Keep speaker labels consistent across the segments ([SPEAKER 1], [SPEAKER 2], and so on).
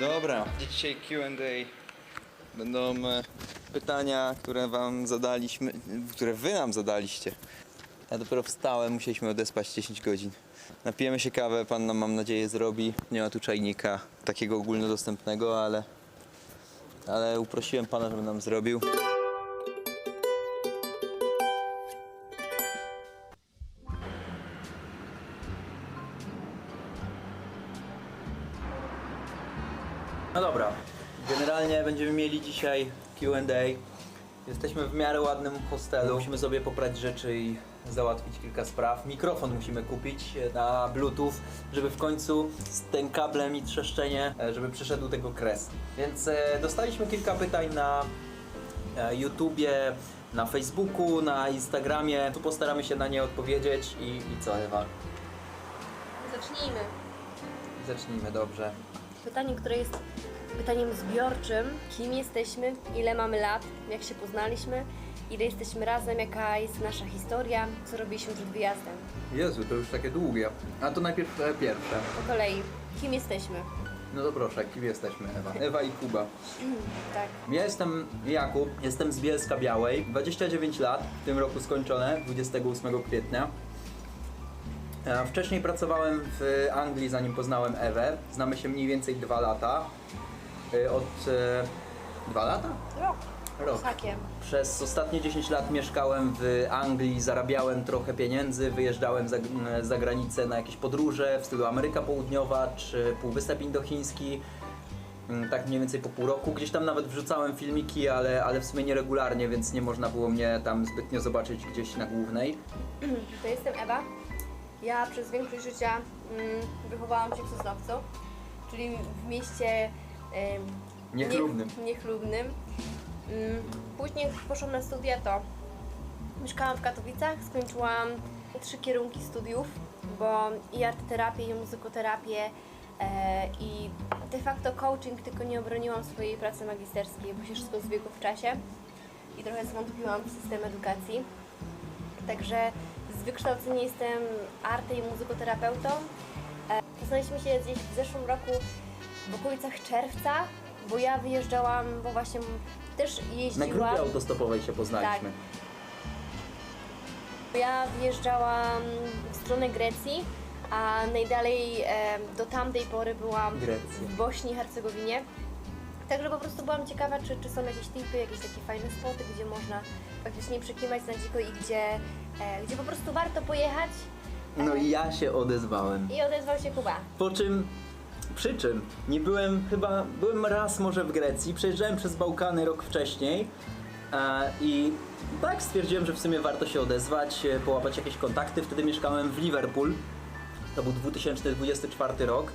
[SPEAKER 1] Dobra, dzisiaj Q&A. Będą pytania, które wam zadaliśmy, które wy nam zadaliście. Ja dopiero wstałem, musieliśmy odespać 10 godzin. Napijemy się kawę, pan nam, mam nadzieję, zrobi. Nie ma tu czajnika takiego ogólnodostępnego, ale uprosiłem pana, żeby nam zrobił. No dobra, generalnie będziemy mieli dzisiaj Q&A. Jesteśmy w miarę ładnym hostelu. Musimy sobie poprać rzeczy i załatwić kilka spraw. Mikrofon musimy kupić na Bluetooth, żeby w końcu z tym kablem i trzeszczenie, żeby przeszedł tego kres. Więc dostaliśmy kilka pytań na YouTubie, na Facebooku, na Instagramie. Tu postaramy się na nie odpowiedzieć i co, Ewa? Zacznijmy, dobrze.
[SPEAKER 2] Pytanie, które jest pytaniem zbiorczym. Kim jesteśmy? Ile mamy lat? Jak się poznaliśmy? Ile jesteśmy razem? Jaka jest nasza historia? Co robiliśmy przed wyjazdem?
[SPEAKER 1] Jezu, to już takie długie. A to najpierw pierwsze.
[SPEAKER 2] Po kolei. Kim jesteśmy?
[SPEAKER 1] No to proszę, kim jesteśmy, Ewa? Ewa i Kuba.
[SPEAKER 2] Tak.
[SPEAKER 1] Ja jestem Jakub, jestem z Bielska Białej, 29 lat, w tym roku skończone, 28 kwietnia. Wcześniej pracowałem w Anglii, zanim poznałem Ewę. Znamy się mniej więcej 2 lata. 2 lata? Rok.
[SPEAKER 2] Hakiem.
[SPEAKER 1] Przez ostatnie 10 lat mieszkałem w Anglii, zarabiałem trochę pieniędzy, wyjeżdżałem za granicę na jakieś podróże w stylu Ameryka Południowa czy Półwysep Indochiński. Tak mniej więcej po pół roku. Gdzieś tam nawet wrzucałem filmiki, ale w sumie nieregularnie, więc nie można było mnie tam zbytnio zobaczyć gdzieś na głównej.
[SPEAKER 2] To jestem Ewa. Ja przez większość życia wychowałam się w Sosnowcu, czyli w mieście niechlubnym. Później poszłam na studia, to mieszkałam w Katowicach, skończyłam 3 kierunki studiów, bo i arteterapię, i muzykoterapię, i de facto coaching, tylko nie obroniłam swojej pracy magisterskiej, bo się wszystko zbiegło w czasie i trochę zwątpiłam w system edukacji. Także z wykształcenia jestem arte- i muzykoterapeutą. Poznaliśmy się gdzieś w zeszłym roku w okolicach czerwca, bo ja wyjeżdżałam, bo właśnie też jeździłam.
[SPEAKER 1] Na grupie autostopowej się poznaliśmy.
[SPEAKER 2] Tak. Ja wyjeżdżałam w stronę Grecji, a najdalej do tamtej pory byłam w Bośni i Hercegowinie. Także po prostu byłam ciekawa, czy są jakieś tipy, jakieś takie fajne spoty, gdzie można faktycznie przekimać na dziko i gdzie po prostu warto pojechać.
[SPEAKER 1] No i ja się odezwałem.
[SPEAKER 2] I odezwał się Kuba.
[SPEAKER 1] Przy czym nie byłem byłem raz może w Grecji, przejeżdżałem przez Bałkany rok wcześniej i tak stwierdziłem, że w sumie warto się odezwać, połapać jakieś kontakty. Wtedy mieszkałem w Liverpool, to był 2024 rok.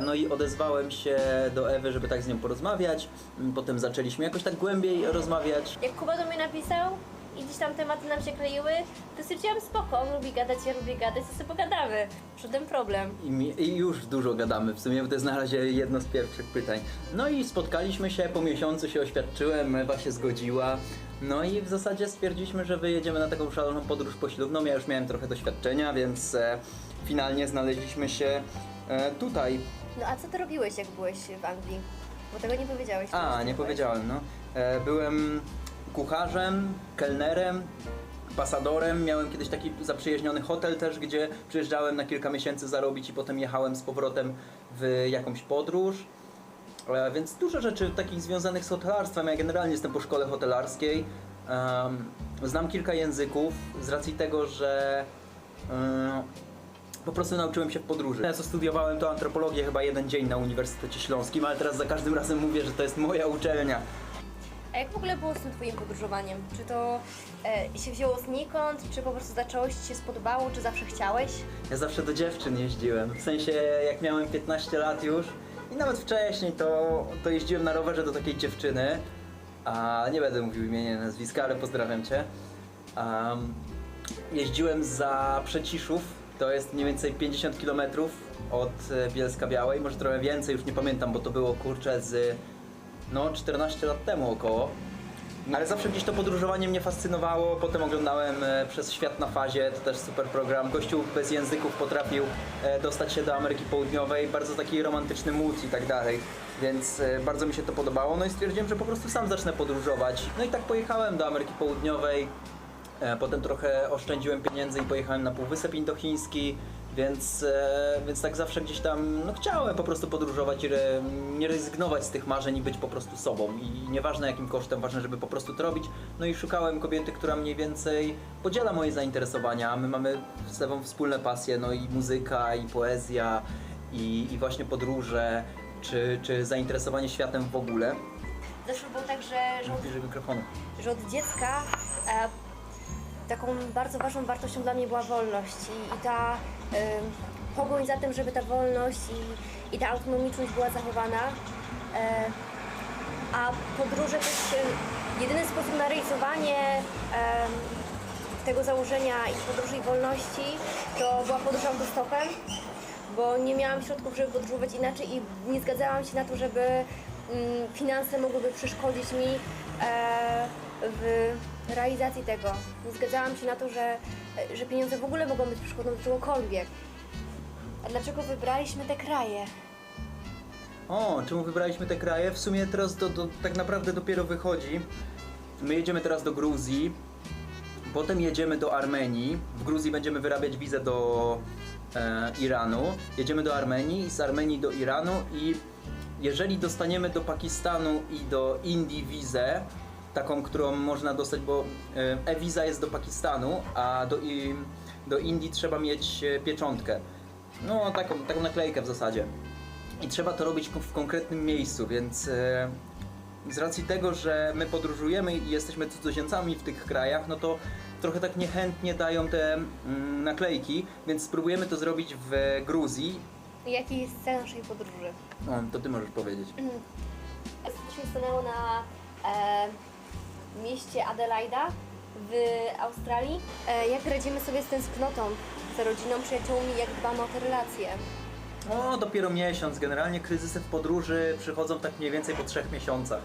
[SPEAKER 1] No i odezwałem się do Ewy, żeby tak z nią porozmawiać. Potem zaczęliśmy jakoś tak głębiej rozmawiać.
[SPEAKER 2] Jak Kuba do mnie napisał i gdzieś tam tematy nam się kleiły, to stwierdziłam spoko, on lubi gadać, ja lubię gadać, to sobie pogadamy. Żaden problem.
[SPEAKER 1] I już dużo gadamy, w sumie bo to jest na razie jedno z pierwszych pytań. No i spotkaliśmy się, po miesiącu się oświadczyłem, Ewa się zgodziła. No i w zasadzie stwierdziliśmy, że wyjedziemy na taką szaloną podróż poślubną. Ja już miałem trochę doświadczenia, więc finalnie znaleźliśmy się tutaj.
[SPEAKER 2] No a co ty robiłeś, jak byłeś w Anglii? Bo tego nie powiedziałeś.
[SPEAKER 1] Nie powiedziałem, no. Byłem kucharzem, kelnerem, pasadorem. Miałem kiedyś taki zaprzyjaźniony hotel też, gdzie przyjeżdżałem na kilka miesięcy zarobić i potem jechałem z powrotem w jakąś podróż. Więc dużo rzeczy takich związanych z hotelarstwem. Ja generalnie jestem po szkole hotelarskiej. Znam kilka języków z racji tego, że po prostu nauczyłem się w podróży. Ja co studiowałem to antropologię chyba 1 dzień na Uniwersytecie Śląskim, ale teraz za każdym razem mówię, że to jest moja uczelnia.
[SPEAKER 2] A jak w ogóle było z tym twoim podróżowaniem? Czy to się wzięło znikąd, czy po prostu zacząłeś, ci się spodobało, czy zawsze chciałeś?
[SPEAKER 1] Ja zawsze do dziewczyn jeździłem, w sensie jak miałem 15 lat już i nawet wcześniej to jeździłem na rowerze do takiej dziewczyny, a nie będę mówił imienia, nazwiska, ale pozdrawiam cię. Jeździłem za Przeciszów, to jest mniej więcej 50 km od Bielska Białej, może trochę więcej, już nie pamiętam, bo to było kurczę z 14 lat temu około. Ale zawsze gdzieś to podróżowanie mnie fascynowało, potem oglądałem Przez świat na fazie, to też super program. Gościu bez języków potrafił dostać się do Ameryki Południowej, bardzo taki romantyczny mood i tak dalej, więc bardzo mi się to podobało, no i stwierdziłem, że po prostu sam zacznę podróżować. No i tak pojechałem do Ameryki Południowej, potem trochę oszczędziłem pieniędzy i pojechałem na Półwysep Indochiński, więc tak zawsze gdzieś tam chciałem po prostu podróżować i nie rezygnować z tych marzeń i być po prostu sobą. I nieważne jakim kosztem, ważne, żeby po prostu to robić. No i szukałem kobiety, która mniej więcej podziela moje zainteresowania. My mamy z sobą wspólne pasje, no i muzyka, i poezja, i właśnie podróże, czy zainteresowanie światem w ogóle.
[SPEAKER 2] Zresztą było tak,
[SPEAKER 1] Bliżej mikrofonu.
[SPEAKER 2] że od dziecka taką bardzo ważną wartością dla mnie była wolność i ta pogoń za tym, żeby ta wolność i ta autonomiczność była zachowana. A podróże też jedyny sposób na realizowanie tego założenia i podróży i wolności to była podróż autostopem, bo nie miałam środków, żeby podróżować inaczej i nie zgadzałam się na to, żeby finanse mogłyby przeszkodzić mi w realizacji tego. Nie zgadzałam się na to, że pieniądze w ogóle mogą być przeszkodą do czegokolwiek. A dlaczego wybraliśmy te kraje?
[SPEAKER 1] O, czemu wybraliśmy te kraje? W sumie teraz tak naprawdę dopiero wychodzi. My jedziemy teraz do Gruzji, potem jedziemy do Armenii. W Gruzji będziemy wyrabiać wizę do Iranu. Jedziemy do Armenii, z Armenii do Iranu i jeżeli dostaniemy do Pakistanu i do Indii wizę, taką, którą można dostać, bo e-wiza jest do Pakistanu, a do Indii trzeba mieć pieczątkę. No, taką naklejkę w zasadzie. I trzeba to robić w konkretnym miejscu, więc z racji tego, że my podróżujemy i jesteśmy cudzoziemcami w tych krajach, no to trochę tak niechętnie dają te naklejki, więc spróbujemy to zrobić w Gruzji.
[SPEAKER 2] Jaki jest cel naszej podróży?
[SPEAKER 1] O, to ty możesz powiedzieć.
[SPEAKER 2] To się stanęło na mieście Adelaida w Australii. Jak radzimy sobie z tęsknotą za rodziną, przyjaciółmi, jak dbamy o te relacje?
[SPEAKER 1] O, dopiero miesiąc. Generalnie kryzysy w podróży przychodzą tak mniej więcej po 3 miesiącach.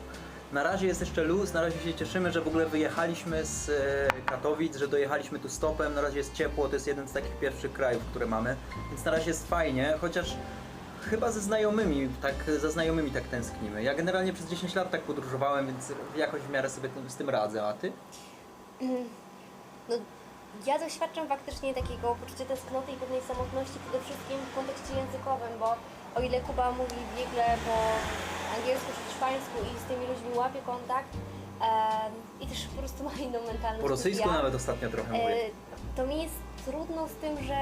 [SPEAKER 1] Na razie jest jeszcze luz, na razie się cieszymy, że w ogóle wyjechaliśmy z Katowic, że dojechaliśmy tu stopem, na razie jest ciepło, to jest jeden z takich pierwszych krajów, które mamy, więc na razie jest fajnie, chociaż chyba za znajomymi tak tęsknimy. Ja generalnie przez 10 lat tak podróżowałem, więc jakoś w miarę sobie z tym radzę, a ty?
[SPEAKER 2] No, ja doświadczam faktycznie takiego poczucia tęsknoty i pewnej samotności przede wszystkim w kontekście językowym, bo o ile Kuba mówi biegle po angielsku czy hiszpańsku i z tymi ludźmi łapie kontakt i też po prostu ma inną mentalność.
[SPEAKER 1] Po rosyjsku nawet ostatnio trochę mówię.
[SPEAKER 2] To mi jest trudno z tym, że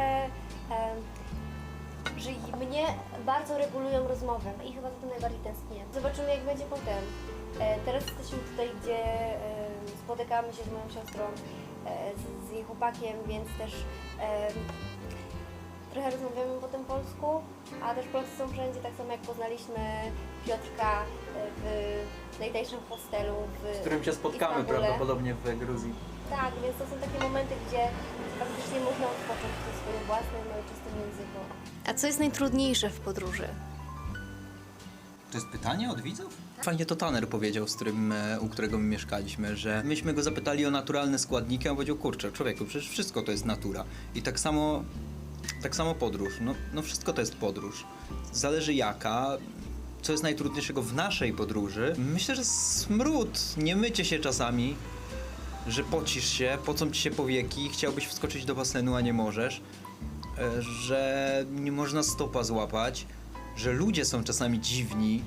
[SPEAKER 2] mnie bardzo regulują rozmowę i chyba za tym najbardziej tęsknię. Zobaczymy, jak będzie potem. Teraz jesteśmy tutaj, gdzie spotykamy się z moją siostrą, z jej chłopakiem, więc też trochę rozmawiamy po tym polsku, a też Polacy są wszędzie, tak samo jak poznaliśmy Piotrka w najtańszym hostelu
[SPEAKER 1] Z którym się spotkamy
[SPEAKER 2] Istambule.
[SPEAKER 1] prawdopodobnie w Gruzji.
[SPEAKER 2] Tak, więc to są takie momenty, gdzie faktycznie można odpocząć w swoim własnym, ojczystym języku. A co jest najtrudniejsze w podróży?
[SPEAKER 1] To jest pytanie od widzów? Fajnie to Tanner powiedział, u którego my mieszkaliśmy, że myśmy go zapytali o naturalne składniki, a on powiedział, kurczę, człowieku, przecież wszystko to jest natura. I tak samo podróż, no wszystko to jest podróż. Zależy jaka, co jest najtrudniejszego w naszej podróży. Myślę, że smród, nie mycie się czasami, że pocisz się, pocą ci się powieki, chciałbyś wskoczyć do basenu, a nie możesz, że nie można stopa złapać, że ludzie są czasami dziwni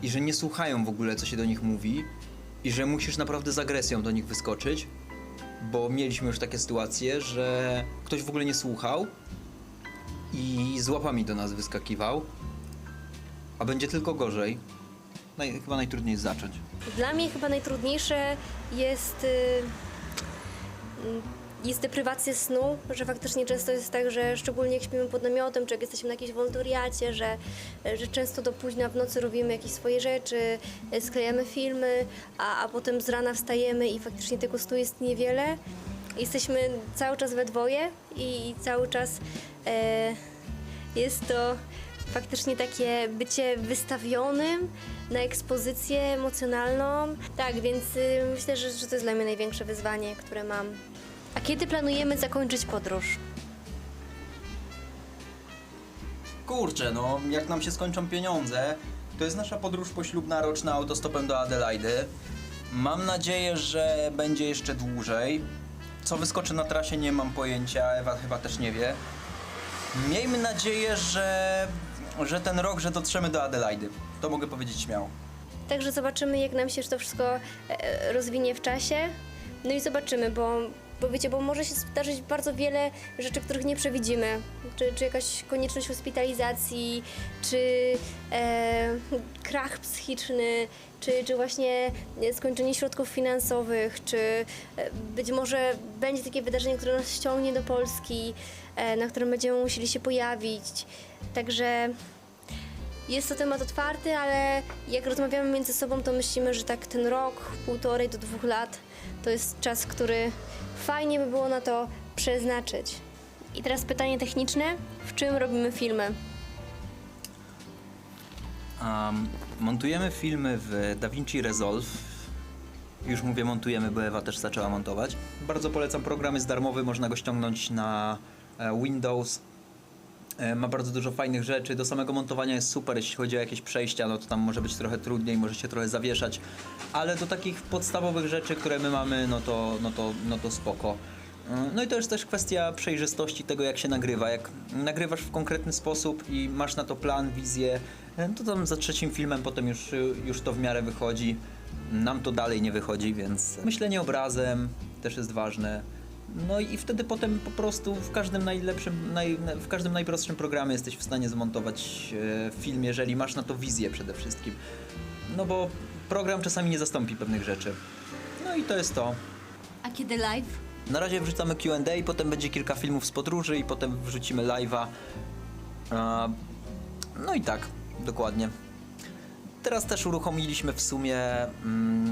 [SPEAKER 1] i że nie słuchają w ogóle, co się do nich mówi i że musisz naprawdę z agresją do nich wyskoczyć, bo mieliśmy już takie sytuacje, że ktoś w ogóle nie słuchał i z łapami do nas wyskakiwał, a będzie tylko gorzej. Chyba najtrudniej jest zacząć.
[SPEAKER 2] Dla mnie chyba najtrudniejsze jest deprywacja snu, że faktycznie często jest tak, że szczególnie jak śpimy pod namiotem, czy jak jesteśmy na jakiejś wolontariacie, że często do późna w nocy robimy jakieś swoje rzeczy, sklejamy filmy, a potem z rana wstajemy i faktycznie tego snu jest niewiele. Jesteśmy cały czas we dwoje i cały czas jest to faktycznie takie bycie wystawionym na ekspozycję emocjonalną. Tak, więc myślę, że to jest dla mnie największe wyzwanie, które mam. A kiedy planujemy zakończyć podróż?
[SPEAKER 1] Kurczę, no jak nam się skończą pieniądze, to jest nasza podróż poślubna roczna autostopem do Adelaidy. Mam nadzieję, że będzie jeszcze dłużej. Co wyskoczy na trasie, nie mam pojęcia, Ewa chyba też nie wie. Miejmy nadzieję, że ten rok, że dotrzemy do Adelaidy. To mogę powiedzieć śmiało.
[SPEAKER 2] Także zobaczymy, jak nam się to wszystko rozwinie w czasie. No i zobaczymy, bo wiecie, bo może się zdarzyć bardzo wiele rzeczy, których nie przewidzimy. Czy jakaś konieczność hospitalizacji, czy krach psychiczny, czy właśnie skończenie środków finansowych, czy być może będzie takie wydarzenie, które nas ściągnie do Polski, na którym będziemy musieli się pojawić. Także jest to temat otwarty, ale jak rozmawiamy między sobą, to myślimy, że tak ten rok, 1,5 do 2 lat to jest czas, który fajnie by było na to przeznaczyć. I teraz pytanie techniczne. W czym robimy filmy?
[SPEAKER 1] Montujemy filmy w DaVinci Resolve. Już mówię montujemy, bo Ewa też zaczęła montować. Bardzo polecam program, jest darmowy, można go ściągnąć na Windows. Ma bardzo dużo fajnych rzeczy, do samego montowania jest super, jeśli chodzi o jakieś przejścia, no to tam może być trochę trudniej, może się trochę zawieszać, ale do takich podstawowych rzeczy, które my mamy, no to spoko. No i to jest też kwestia przejrzystości tego, jak się nagrywa. Jak nagrywasz w konkretny sposób i masz na to plan, wizję, to tam za trzecim filmem potem już to w miarę wychodzi. Nam to dalej nie wychodzi, więc myślenie obrazem też jest ważne. No i wtedy potem po prostu w każdym w każdym najprostszym programie jesteś w stanie zmontować film, jeżeli masz na to wizję przede wszystkim. No bo program czasami nie zastąpi pewnych rzeczy. No i to jest to.
[SPEAKER 2] A kiedy live?
[SPEAKER 1] Na razie wrzucamy Q&A, potem będzie kilka filmów z podróży i potem wrzucimy live'a. No i tak, dokładnie. Teraz też uruchomiliśmy w sumie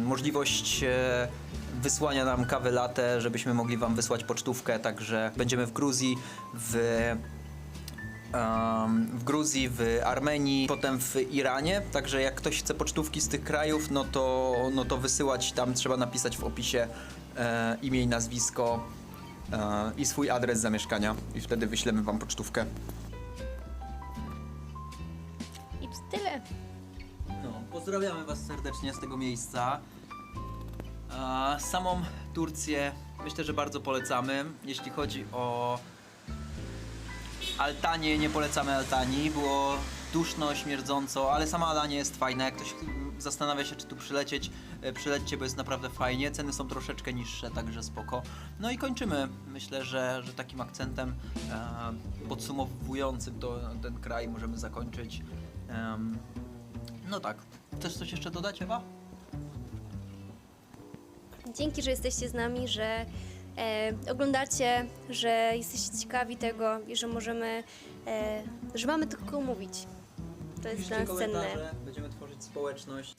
[SPEAKER 1] możliwość wysłania nam kawy latte, żebyśmy mogli wam wysłać pocztówkę, także będziemy w Gruzji, w Armenii, potem w Iranie, także jak ktoś chce pocztówki z tych krajów, no to wysyłać, tam trzeba napisać w opisie imię i nazwisko i swój adres zamieszkania i wtedy wyślemy wam pocztówkę.
[SPEAKER 2] I tyle.
[SPEAKER 1] No, pozdrawiamy was serdecznie z tego miejsca. Samą Turcję myślę, że bardzo polecamy. Jeśli chodzi o Altanię, nie polecamy Altanii. Było duszno, śmierdząco, ale sama Alania jest fajna. Jak ktoś zastanawia się, czy tu przylecieć, przylećcie, bo jest naprawdę fajnie. Ceny są troszeczkę niższe, także spoko. No i kończymy. Myślę, że takim akcentem podsumowującym ten kraj możemy zakończyć. No tak. Chcesz coś jeszcze dodać, Ewa?
[SPEAKER 2] Dzięki, że jesteście z nami, że oglądacie, że jesteście ciekawi tego i że możemy, że mamy to kogo mówić. To jest dla nas cenne.
[SPEAKER 1] Będziemy tworzyć społeczność.